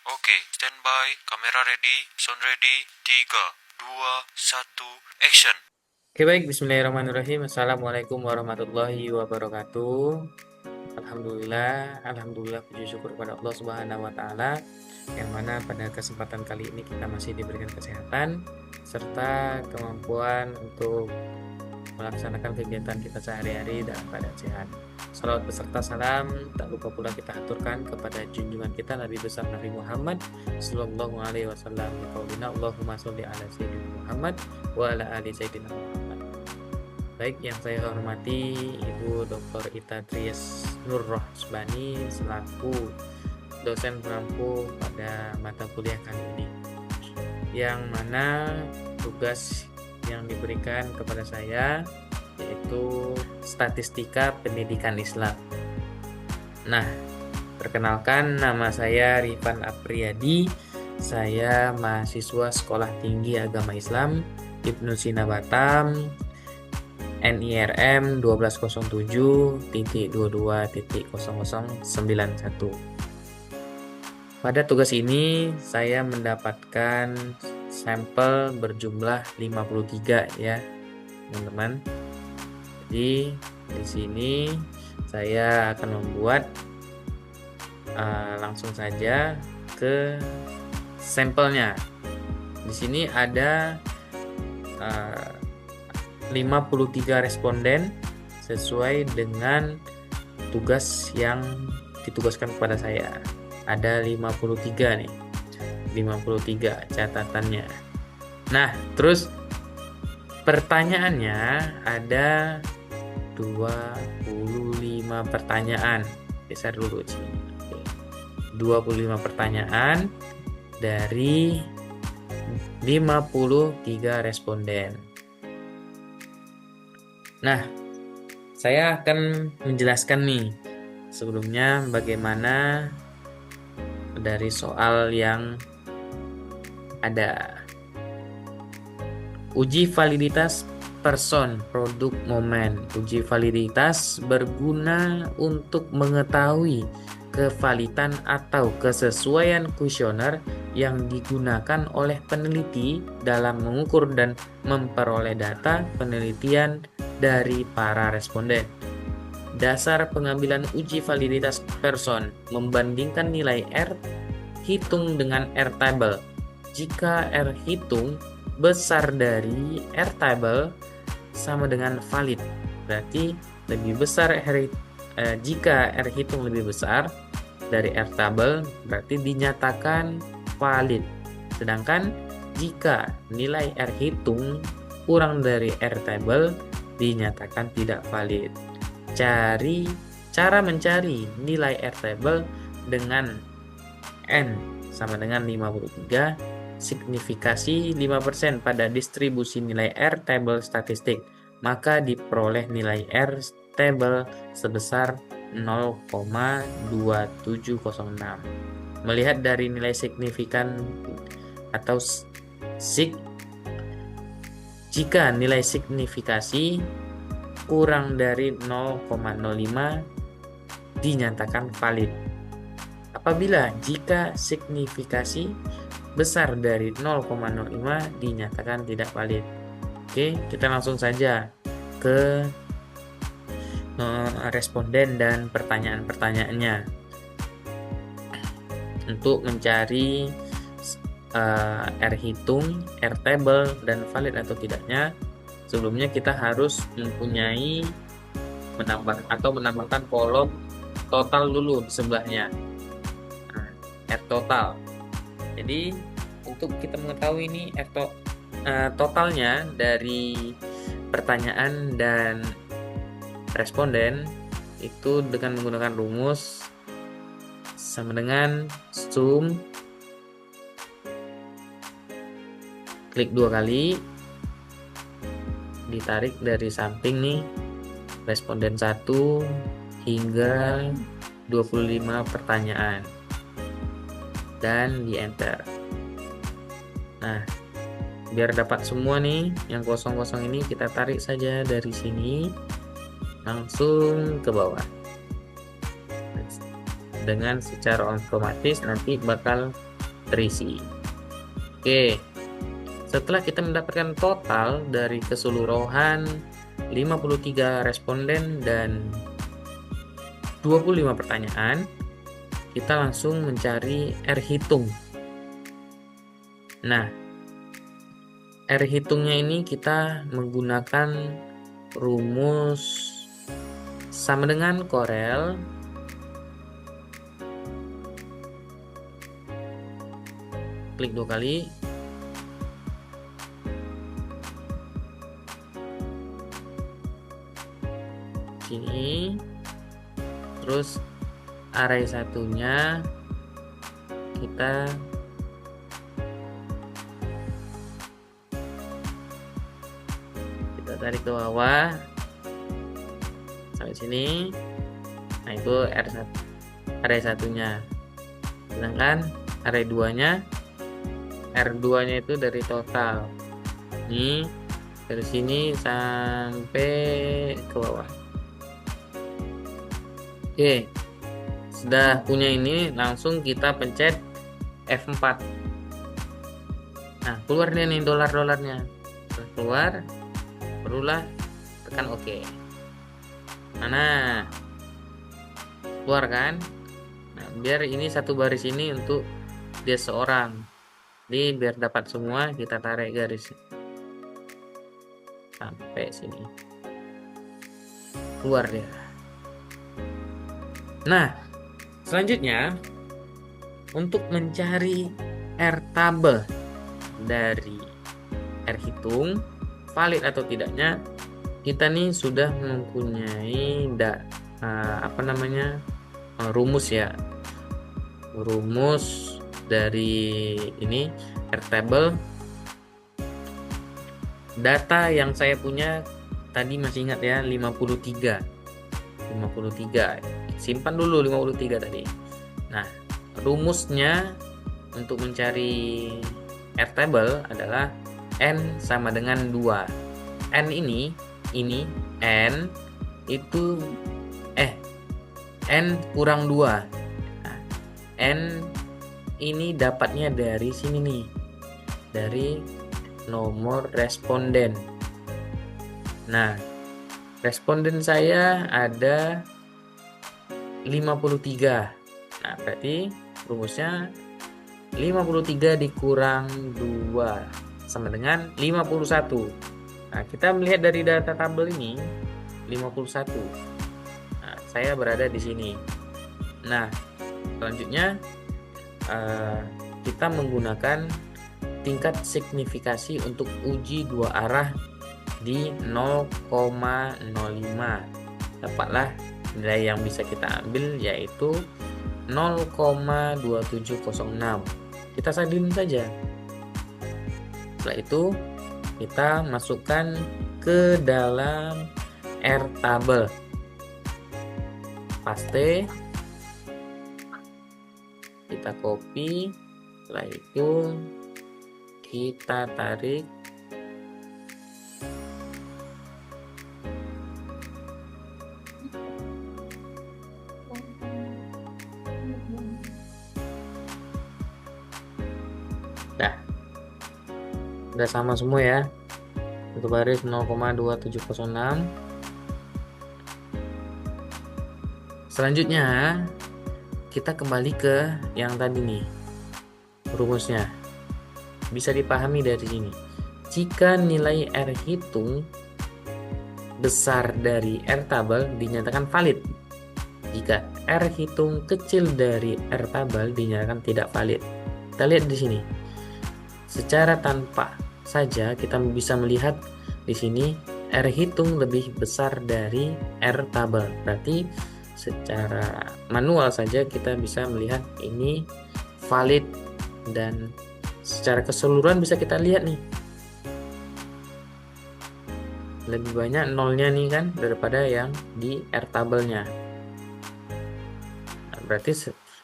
Oke, standby, kamera ready, sound ready, 3, 2, 1, action. Oke baik, bismillahirrahmanirrahim. Assalamualaikum warahmatullahi wabarakatuh. Alhamdulillah puji syukur kepada Allah Subhanahu wa taala yang mana pada kesempatan kali ini kita masih diberikan kesehatan serta kemampuan untuk melaksanakan kegiatan kita sehari-hari dalam keadaan sehat. Salawat beserta salam tak lupa pula kita aturkan kepada junjungan kita Nabi besar Nabi Muhammad sallallahu alaihi wasallam. Qaulina Allahumma sholli ala sayyidina Muhammad wa ala ali sayyidina Muhammad. Baik, yang saya hormati Ibu Dr. Ita Tries Nur Rohsbani selaku dosen pengampu pada mata kuliah kali ini, yang mana tugas yang diberikan kepada saya yaitu statistika pendidikan Islam. Nah, perkenalkan, nama saya Rifan Apriyadi. Saya mahasiswa Sekolah Tinggi Agama Islam Ibnu Sina Batam, NIRM 1207.22.0091. Pada tugas ini saya mendapatkan sampel berjumlah 53 ya, teman-teman. Jadi di sini saya akan membuat langsung saja ke sampelnya. Di sini ada 53 responden sesuai dengan tugas yang ditugaskan kepada saya. Ada 53 nih. 53 catatannya. Nah, terus pertanyaannya ada 25 pertanyaan. Geser dulu sini. 25 pertanyaan dari 53 responden. Nah, saya akan menjelaskan nih sebelumnya bagaimana dari soal yang ada. Uji validitas person, produk, momen. Uji validitas berguna untuk mengetahui kevalitan atau kesesuaian kuesioner yang digunakan oleh peneliti dalam mengukur dan memperoleh data penelitian dari para responden. Dasar pengambilan uji validitas person membandingkan nilai R hitung dengan R table. Jika R hitung besar dari R table sama dengan valid. Berarti lebih besar jika R hitung lebih besar dari R table berarti dinyatakan valid. Sedangkan jika nilai R hitung kurang dari R table dinyatakan tidak valid. Cara mencari nilai R table dengan N sama dengan 53, signifikasi 5% pada distribusi nilai R table statistik, maka diperoleh nilai R table sebesar 0,2706. Melihat dari nilai signifikan atau jika nilai signifikasi kurang dari 0,05 dinyatakan valid. Apabila jika signifikasi besar dari 0,05 dinyatakan tidak valid. Oke, kita langsung saja ke responden dan pertanyaan-pertanyaannya. Untuk mencari R hitung, R table, dan valid atau tidaknya, sebelumnya kita harus mempunyai menambahkan kolom total dulu di sebelahnya. Nah, R total. Jadi untuk kita mengetahui ini totalnya dari pertanyaan dan responden itu dengan menggunakan rumus sama dengan sum, klik 2 kali, ditarik dari samping nih responden 1 hingga 25 pertanyaan dan di enter. Nah, biar dapat semua nih yang kosong-kosong ini kita tarik saja dari sini langsung ke bawah. Dengan secara otomatis nanti bakal terisi. Oke, setelah kita mendapatkan total dari keseluruhan 53 responden dan 25 pertanyaan, kita langsung mencari R hitung. Nah, R hitungnya ini kita menggunakan rumus sama dengan Corel klik 2 kali. Sini. Terus array satunya kita tarik ke bawah sampai sini. Nah, itu array satunya. Sedangkan array 2-nya R2-nya itu dari total. Ini dari sini sampai ke bawah. Oke. Sudah punya ini, langsung kita pencet F4. Nah, keluar dia nih dolar-dolarnya. Setelah keluar, barulah tekan OK. Mana? Keluar kan? Nah, biar ini satu baris ini untuk dia seorang. Jadi biar dapat semua, kita tarik garis sampai sini. Keluar dia. Nah, selanjutnya untuk mencari R tabel dari R hitung valid atau tidaknya, kita nih sudah mempunyai rumus ya. Rumus dari ini R table. Data yang saya punya tadi masih ingat ya, 53. Simpan dulu 53 tadi. Nah, rumusnya untuk mencari R table adalah N sama dengan 2. N ini N itu N kurang 2. Nah, N ini dapatnya dari sini nih, dari nomor responden. Nah, responden saya ada 53. Nah, berarti rumusnya 53 dikurang 2 sama dengan 51. Nah, kita melihat dari data tabel ini 51. Nah, saya berada di sini. Nah, selanjutnya kita menggunakan tingkat signifikasi untuk uji dua arah di 0,05. Dapatlah nilai yang bisa kita ambil, yaitu 0,2706. Kita salin saja. Setelah itu kita masukkan ke dalam R tabel, paste, kita copy. Setelah itu kita tarik udah sama semua ya, untuk baris 0,2706. Selanjutnya kita kembali ke yang tadi nih, rumusnya bisa dipahami dari sini. Jika nilai R hitung besar dari R tabel dinyatakan valid. Jika R hitung kecil dari R tabel dinyatakan tidak valid. Kita lihat di sini. Secara tanpa saja kita bisa melihat di sini R hitung lebih besar dari R tabel. Berarti secara manual saja kita bisa melihat ini valid, dan secara keseluruhan bisa kita lihat nih lebih banyak nolnya nih kan daripada yang di R tabelnya. Nah, berarti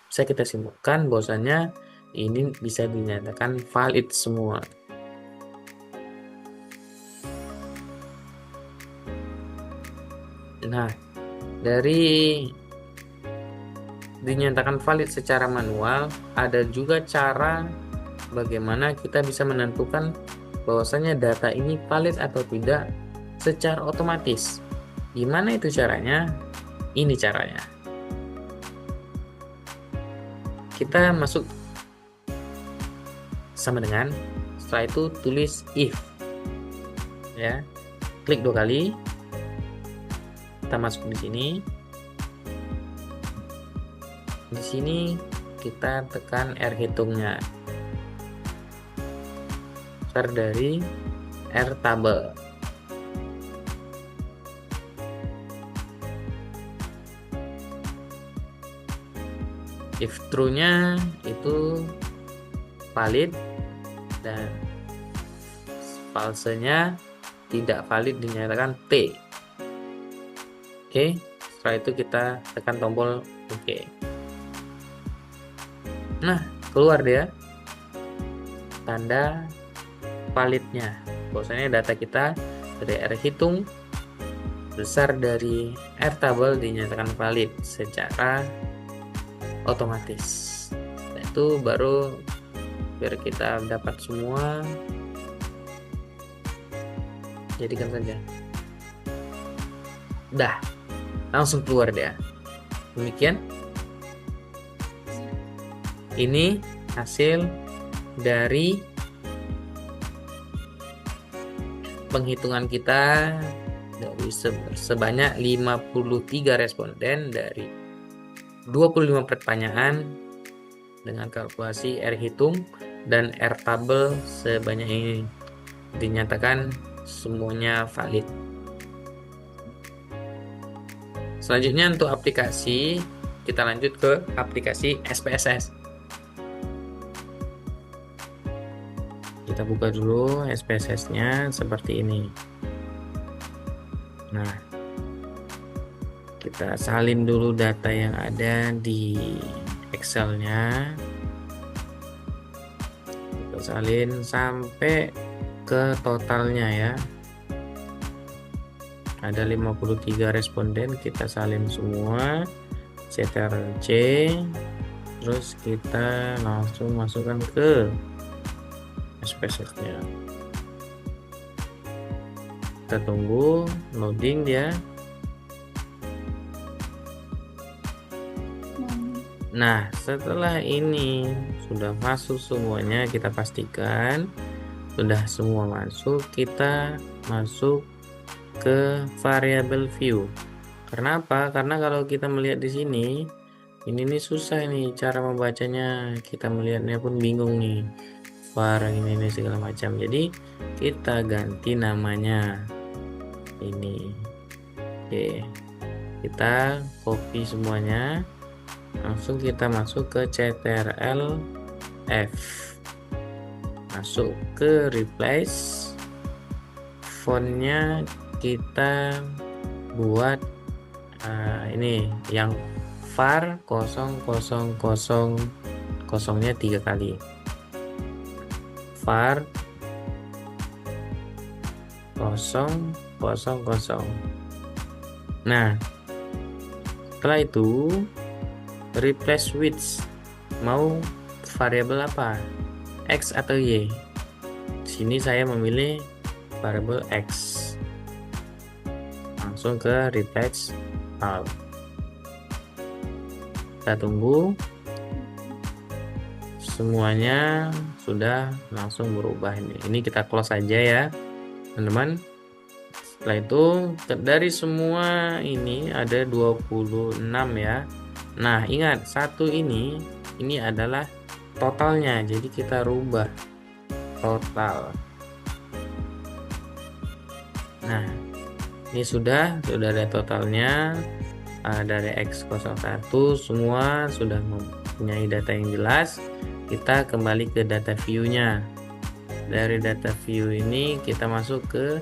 bisa kita simpulkan bahwasanya ini bisa dinyatakan valid semua. Nah, dari dinyatakan valid secara manual, ada juga cara bagaimana kita bisa menentukan bahwasanya data ini valid atau tidak secara otomatis. Gimana itu caranya? Ini caranya. Kita masuk sama dengan, setelah itu tulis if, ya, klik 2 kali, kita masuk di sini. Di sini kita tekan R hitungnya, besar dari R tabel. If true-nya itu valid dan false-nya tidak valid dinyatakan T. Oke, setelah itu kita tekan tombol OK. Nah, keluar dia tanda validnya, bahwasanya data kita dari R hitung besar dari R tabel dinyatakan valid secara otomatis. Nah, itu baru biar kita dapat semua, jadikan saja. Dah, langsung keluar dia. Demikian, ini hasil dari penghitungan kita dari sebanyak 53 responden dari 25 pertanyaan dengan kalkulasi R hitung dan R tabel sebanyak ini, dinyatakan semuanya valid. Selanjutnya untuk aplikasi, kita lanjut ke aplikasi SPSS. Kita buka dulu SPSS-nya seperti ini. Nah, kita salin dulu data yang ada di Excel-nya. Kita salin sampai ke totalnya ya. Ada 53 responden, kita salin semua, Ctrl+C, terus kita langsung masukkan ke SPSS-nya. Kita tunggu loading dia. Nah, setelah ini sudah masuk semuanya, kita pastikan sudah semua masuk, kita masuk ke variable view. Karena apa? Karena kalau kita melihat di sini, ini nih susah nih cara membacanya, kita melihatnya pun bingung nih, var ini segala macam. Jadi kita ganti namanya ini. Oke, kita copy semuanya, langsung kita masuk ke Ctrl F, masuk ke replace, fontnya kita buat ini yang var 0000, nya 3 kali, var 000. Nah, setelah itu replace with, mau variabel apa, X atau Y? Sini saya memilih variabel X, langsung ke replace all. Kita tunggu semuanya sudah langsung berubah. Ini kita close aja ya teman-teman. Setelah itu dari semua ini ada 26 ya. Nah, ingat satu ini adalah totalnya, jadi kita rubah total. Nah, ini sudah ada totalnya, dari X01 semua sudah mempunyai data yang jelas. Kita kembali ke data view-nya. Dari data view ini kita masuk ke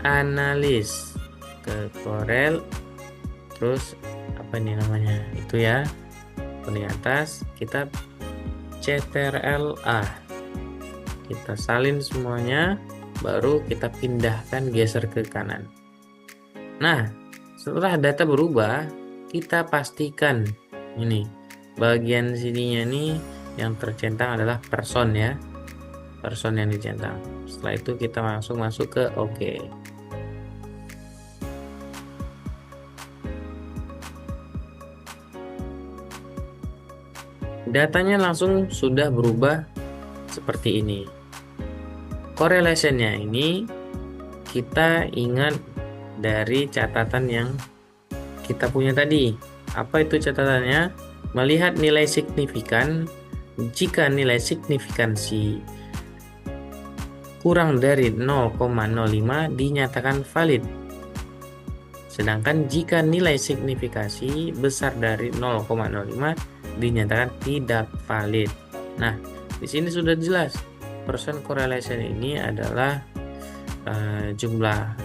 analis, ke Corel, terus apa ini namanya itu ya, di atas kita Ctrl+A, kita salin semuanya, baru kita pindahkan, geser ke kanan. Nah, setelah data berubah, kita pastikan ini bagian sininya nih yang tercentang adalah person ya, person yang dicentang. Setelah itu kita langsung masuk ke OK. Datanya langsung sudah berubah seperti ini. Correlationnya ini kita ingat dari catatan yang kita punya tadi. Apa itu catatannya? Melihat nilai signifikan, jika nilai signifikansi kurang dari 0,05 dinyatakan valid. Sedangkan jika nilai signifikasi besar dari 0,05 dinyatakan tidak valid. Nah, di sini sudah jelas percent correlation ini adalah jumlah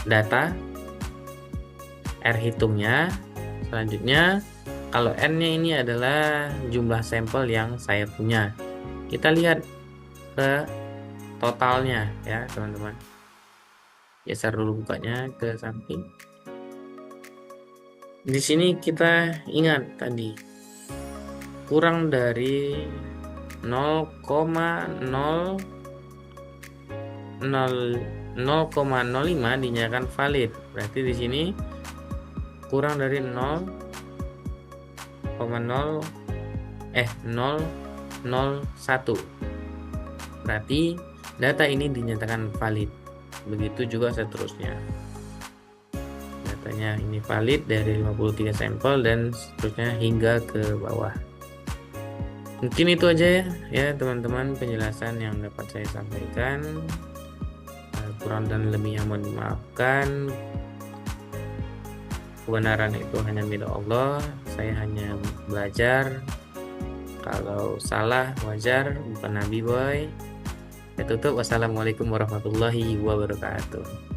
data, R hitungnya. Selanjutnya, kalau N-nya ini adalah jumlah sampel yang saya punya. Kita lihat ke totalnya ya, teman-teman. Geser dulu bukanya ke samping. Di sini kita ingat tadi kurang dari 0,05 dinyatakan valid. Berarti di sini kurang dari 0,001. Berarti data ini dinyatakan valid. Begitu juga seterusnya. Datanya ini valid dari 53 sampel dan seterusnya hingga ke bawah. Mungkin itu aja ya teman-teman penjelasan yang dapat saya sampaikan. Kurang dan lebihnya mohon dimaafkan. Kebenaran itu hanya milik Allah. Saya hanya belajar. Kalau salah wajar, bukan Nabi boy. Saya tutup. Wassalamualaikum warahmatullahi wabarakatuh.